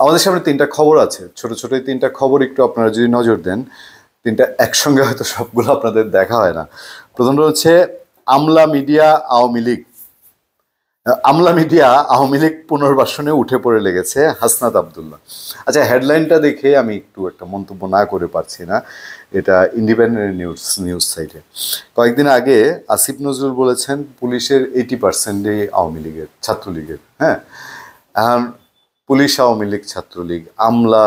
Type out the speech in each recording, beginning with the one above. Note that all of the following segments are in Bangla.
আমাদের সামনে তিনটা খবর আছে, ছোট ছোট এই তিনটা খবর একটু আপনারা যদি নজর দেন, তিনটা একসঙ্গে হয়তো সবগুলো আপনাদের দেখা হয় না। প্রথমটা হচ্ছে আমলা মিডিয়া আওয়ামী লীগ। আমলা মিডিয়া আওয়ামী লীগ পুনর্বাসনে উঠে পড়ে লেগেছে হাসনাত আবদুল্লাহ। আচ্ছা, হেডলাইনটা দেখে আমি একটু একটা মন্তব্য না করে পারছি না। এটা ইন্ডিপেন্ডেন্ট নিউজ সাইটে কয়েকদিন আগে আসিফ নজরুল বলেছেন পুলিশের 80%ই আওয়ামী লীগের, ছাত্রলীগের। হ্যাঁ, এখন পুলিশ আওয়ামী লীগ, ছাত্রলীগ, আমলা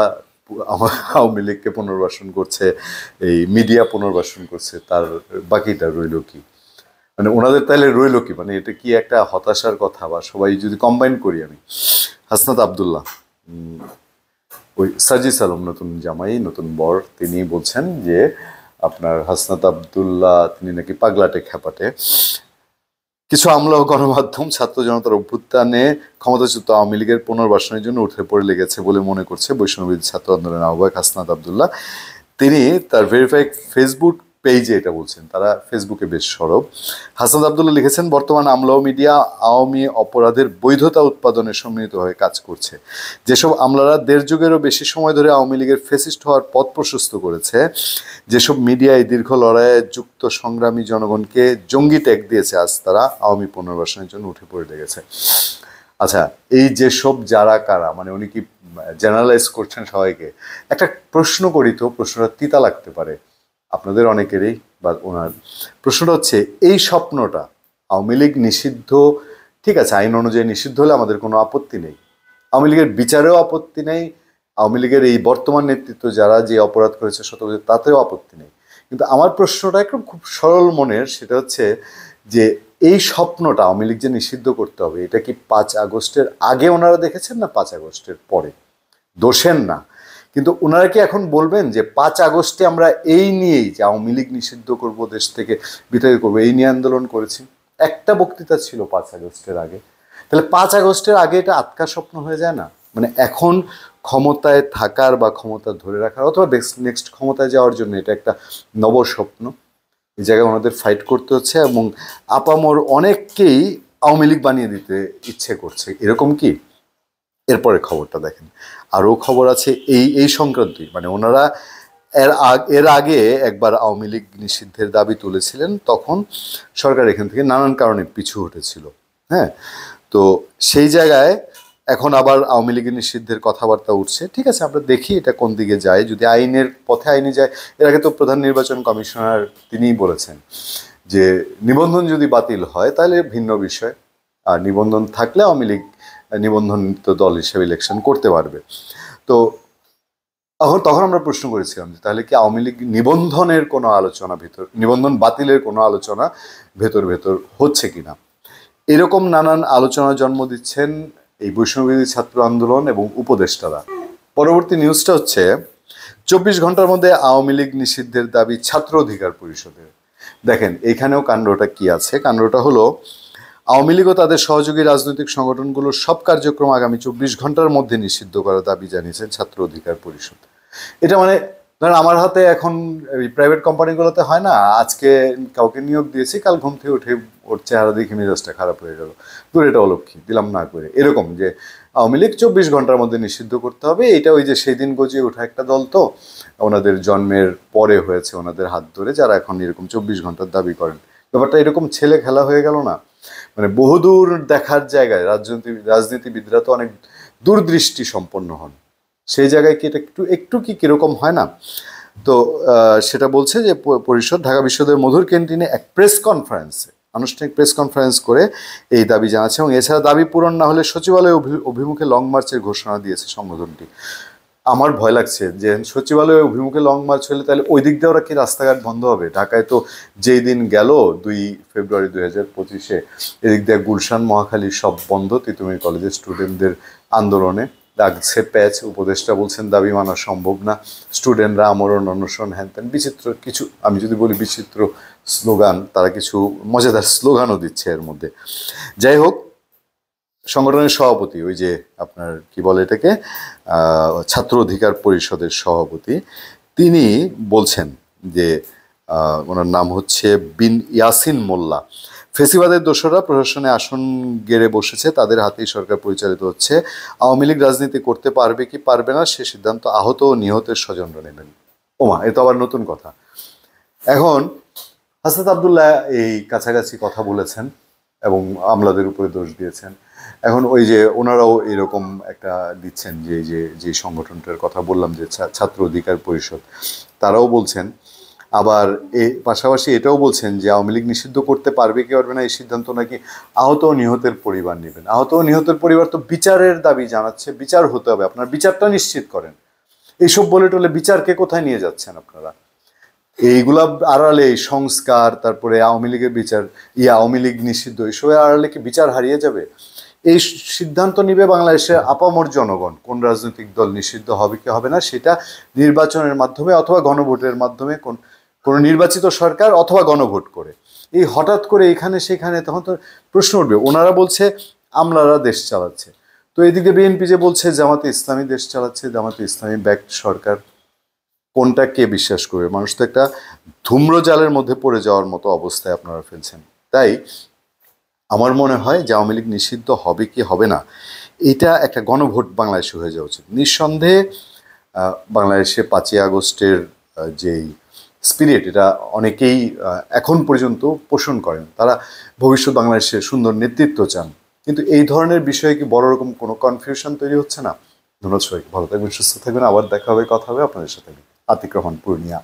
আওয়ামী লীগকে পুনর্বাসন করছে, এই মিডিয়া পুনর্বাসন করছে, তার বাকিটা রইল কি? মানে ওনাদের তাহলে রইল কি? মানে এটা কি একটা হতাশার কথা? বা সবাই যদি কম্বাইন করি, আমি হাসনাত আবদুল্লাহ, ওই সাজিস আলম নতুন জামাই, নতুন বর, তিনি বলছেন যে আপনার হাসনাত আবদুল্লাহ তিনি নাকি পাগলাটে খ্যাপাটে। কিছু আমলা ও গণমাধ্যম ছাত্র জনতার অভ্যুত্থানে ক্ষমতাচ্যুত আওয়ামী লীগের পুনর্বাসনের জন্য উঠে পড়ে লেগেছে বলে মনে করছে বৈষম্যবিরোধী ছাত্র আন্দোলনের আহ্বায়ক হাসনাত আবদুল্লাহ। তিনি তার ভেরিফাইড ফেসবুক পেজে এটা বলছেন, তারা ফেসবুকে বেশ সরব। হাসনাত আবদুল্লাহ লিখেছেন, বর্তমান আমলা ও মিডিয়া আওয়ামী অপরাধের বৈধতা উৎপাদনে সম্মিলিত হয়ে কাজ করছে। যেসব আমলারা 1.5 যুগেরও বেশি সময় ধরে আওয়ামী লীগের ফেসিস্ট হওয়ার পথ প্রশস্ত করেছে, যেসব মিডিয়ায় দীর্ঘ লড়াইয়ে যুক্ত সংগ্রামী জনগণকে জঙ্গি ট্যাগ দিয়েছে, আজ তারা আওয়ামী পুনর্বাসনের জন্য উঠে পড়ে লেগেছে। আচ্ছা, এই যে সব যারা কারা, মানে উনি কি জেনারেলাইজ করছেন সবাইকে? একটা প্রশ্ন করি, তো প্রশ্নটা তিতা লাগতে পারে আপনাদের অনেকেরই বা ওনার। প্রশ্নটা হচ্ছে, এই স্বপ্নটা আওয়ামী লীগ নিষিদ্ধ, ঠিক আছে, আইন অনুযায়ী নিষিদ্ধ হলে আমাদের কোনো আপত্তি নেই, আওয়ামী লীগের বিচারেও আপত্তি নেই, আওয়ামী লীগের এই বর্তমান নেতৃত্ব যারা যে অপরাধ করেছে তাতেও আপত্তি নেই। কিন্তু আমার প্রশ্নটা একদম খুব সরল মনের, সেটা হচ্ছে যে এই স্বপ্নটা আওয়ামী লীগ যে নিষিদ্ধ করতে হবে, এটা কি 5 আগস্টের আগে ওনারা দেখেছেন না 5 আগস্টের পরে? দোষেন না, কিন্তু ওনারা কি এখন বলবেন যে 5 আগস্টে আমরা এই নিয়েই যে আওয়ামী লীগ নিষিদ্ধ করবো, দেশ থেকে বিতাড়িত করবো, এই নিয়ে আন্দোলন করেছি? একটা বক্তৃতা ছিল 5 আগস্টের আগে। তাহলে 5 আগস্টের আগে এটা আটকা স্বপ্ন হয়ে যায় না? মানে এখন ক্ষমতায় থাকার বা ক্ষমতা ধরে রাখার অথবা নেক্সট ক্ষমতায় যাওয়ার জন্য এটা একটা নবস্বপ্ন। এই জায়গায় ওনাদের ফাইট করতে হচ্ছে এবং আপামর অনেককেই আওয়ামী লীগ বানিয়ে দিতে ইচ্ছে করছে, এরকম কি? এরপরে খবরটা দেখেন, আরও খবর আছে এই সংক্রান্তই। মানে ওনারা এর আগে একবার আওয়ামী লীগ নিষিদ্ধের দাবি তুলেছিলেন, তখন সরকার এখান থেকে নানান কারণে পিছু হটেছিল। হ্যাঁ, তো সেই জায়গায় এখন আবার আওয়ামী লীগের নিষিদ্ধের কথাবার্তা উঠছে। ঠিক আছে, আমরা দেখি এটা কোন দিকে যায়। যদি আইনের পথে আইনে যায়, এর আগে তো প্রধান নির্বাচন কমিশনার তিনিই বলেছেন যে নিবন্ধন যদি বাতিল হয় তাহলে ভিন্ন বিষয়, আর নিবন্ধন থাকলে আওয়ামী লীগ নিবন্ধনিত দল হিসেবে ইলেকশন করতে পারবে। তো তখন আমরা প্রশ্ন করেছিলাম যে তাহলে কি আওয়ামী লীগ নিবন্ধনের কোনো আলোচনা নিবন্ধন বাতিলের কোনো আলোচনা ভেতর হচ্ছে কিনা? এরকম নানান আলোচনা জন্ম দিচ্ছেন এই বৈষম্যবিরোধী ছাত্র আন্দোলন এবং উপদেষ্টারা। পরবর্তী নিউজটা হচ্ছে 24 ঘন্টার মধ্যে আওয়ামী লীগ নিষিদ্ধের দাবি ছাত্র অধিকার পরিষদের। দেখেন এইখানেও কাণ্ডটা কি আছে। কাণ্ডটা হলো, আওয়ামী লীগ ও তাদের সহযোগী রাজনৈতিক সংগঠনগুলোর সব কার্যক্রম আগামী 24 ঘন্টার মধ্যে নিষিদ্ধ করার দাবি জানিয়েছেন ছাত্র অধিকার পরিষদ। এটা মানে ধরেন আমার হাতে এখন প্রাইভেট কোম্পানিগুলোতে হয় না, আজকে কাউকে নিয়োগ দিয়েছি, কাল ঘুম থেকে উঠে ওর চেহারা দেখে মেজাজটা খারাপ হয়ে গেল, দূর এটা অলক্ষী, দিলাম না করে। এরকম যে আওয়ামী লীগ 24 ঘন্টার মধ্যে নিষিদ্ধ করতে হবে, এটা ওই যে সেই দিন গজিয়ে ওঠা একটা দল, তো ওনাদের জন্মের পরে হয়েছে ওনাদের হাত ধরে, যারা এখন এরকম 24 ঘন্টার দাবি করেন। ব্যাপারটা এরকম ছেলে খেলা হয়ে গেল না? মানে বহুদূর দেখার জায়গায় রাজনীতিবিদরা তো অনেক দূরদৃষ্টি সম্পন্ন হন, সেই জায়গায় কি এটা একটু কি কিরকম হয় না? তো সেটা বলছে যে পরিষদ ঢাকা বিশ্ববিদ্যালয়ের মধুর ক্যান্টিনে এক আনুষ্ঠানিক প্রেস কনফারেন্স করে এই দাবি জানাচ্ছে এবং এছাড়া দাবি পূরণ না হলে সচিবালয় অভিমুখে লং মার্চের ঘোষণা দিয়েছে সংগঠনটি। আমার ভয় লাগছে যে সচিবালয় অভিমুখে লং মার্চ হলে তাহলে ওই দিক দিয়ে ওরা কি রাস্তাঘাট বন্ধ হবে? ঢাকায় তো যেই দিন গেল 2 ফেব্রুয়ারি 2025, এদিক দিয়ে গুলশান মহাখালী সব বন্ধ, তিতুমির কলেজের স্টুডেন্টদের আন্দোলনে লাগছে প্যাচ। উপদেষ্টা বলছেন দাবি মানা সম্ভব না, স্টুডেন্টরা আমরণ অনশন হ্যান ত্যান বিচিত্র কিছু, আমি যদি বলি বিচিত্র স্লোগান, তারা কিছু মজাদার স্লোগানও দিচ্ছে এর মধ্যে। যাই হোক, সংগঠনের সভাপতি, ওই যে আপনার কি বলে এটাকে, ছাত্র অধিকার পরিষদের সভাপতি, তিনি বলছেন যে ওনার নাম হচ্ছে বিন ইয়াসিন মোল্লা, ফেসিবাদের দোসররা প্রশাসনে আসন গেড়ে বসেছে, তাদের হাতেই সরকার পরিচালিত হচ্ছে। আওয়ামী লীগ রাজনীতি করতে পারবে কি পারবে না সে সিদ্ধান্ত আহত ও নিহতের স্বজনরা নেবেন। ওমা, এ তো আবার নতুন কথা। এখন হাসনাত আবদুল্লাহ এই কাছাকাছি কথা বলেছেন এবং আমলাদের উপরে দোষ দিয়েছেন। এখন ওই যে ওনারাও এরকম একটা দিচ্ছেন, যে সংগঠনটার কথা বললাম যে ছাত্র অধিকার পরিষদ, তারাও বলছেন। আবার পাশাপাশি এটাও বলছেন যে আওয়ামী লীগ নিষিদ্ধ করতে পারবে কি পারবে না এই সিদ্ধান্ত নাকি আহত ও নিহতের পরিবার নেবেন। আহত ও নিহতের পরিবার তো বিচারের দাবি জানাচ্ছে, বিচার হতে হবে, আপনার বিচারটা নিশ্চিত করেন। এইসব বলে টলে বিচারকে কোথায় নিয়ে যাচ্ছেন আপনারা? এইগুলা আড়ালে সংস্কার, তারপরে আওয়ামী লীগের বিচার, আওয়ামী লীগ নিষিদ্ধ, এইসবের আড়ালে কি বিচার হারিয়ে যাবে? এই সিদ্ধান্ত নিবে বাংলাদেশের আপামর জনগণ, কোন রাজনৈতিক দল নিষিদ্ধ হবে কি হবে না সেটা নির্বাচনের মাধ্যমে অথবা গণভোটের মাধ্যমে, কোনো নির্বাচিত সরকার অথবা গণভোট করে। এই হঠাৎ করে এখানে সেখানে তখন তো প্রশ্ন উঠবে। ওনারা বলছে আমলারা দেশ চালাচ্ছে, তো এদিকে বিএনপি যে বলছে জামাতে ইসলামী দেশ চালাচ্ছে, জামাতে ইসলামী ব্যাকড সরকার, কোনটা কে বিশ্বাস করবে? মানুষ তো একটা ধূম্রজালের মধ্যে পড়ে যাওয়ার মতো অবস্থায় আপনারা ফেলছেন। তাই আমার মনে হয় যে আওয়ামী লীগ নিষিদ্ধ হবে কি হবে না এটা একটা গণভোট বাংলাদেশে হয়ে যাওয়া উচিত। নিঃসন্দেহে বাংলাদেশে 5ই আগস্টের যেই স্পিরিট, এটা অনেকেই এখন পর্যন্ত পোষণ করেন। তারা ভবিষ্যৎ বাংলাদেশের সুন্দর নেতৃত্ব চান, কিন্তু এই ধরনের বিষয়ে কি বড় রকম কোনো কনফিউশন তৈরি হচ্ছে না? ধন্যবাদ সবাইকে, ভালো থাকবেন, সুস্থ থাকবেন। আবার দেখা হবে, কথা হবে আপনাদের সাথে। আতিক রহমান, পূর্ণিয়া।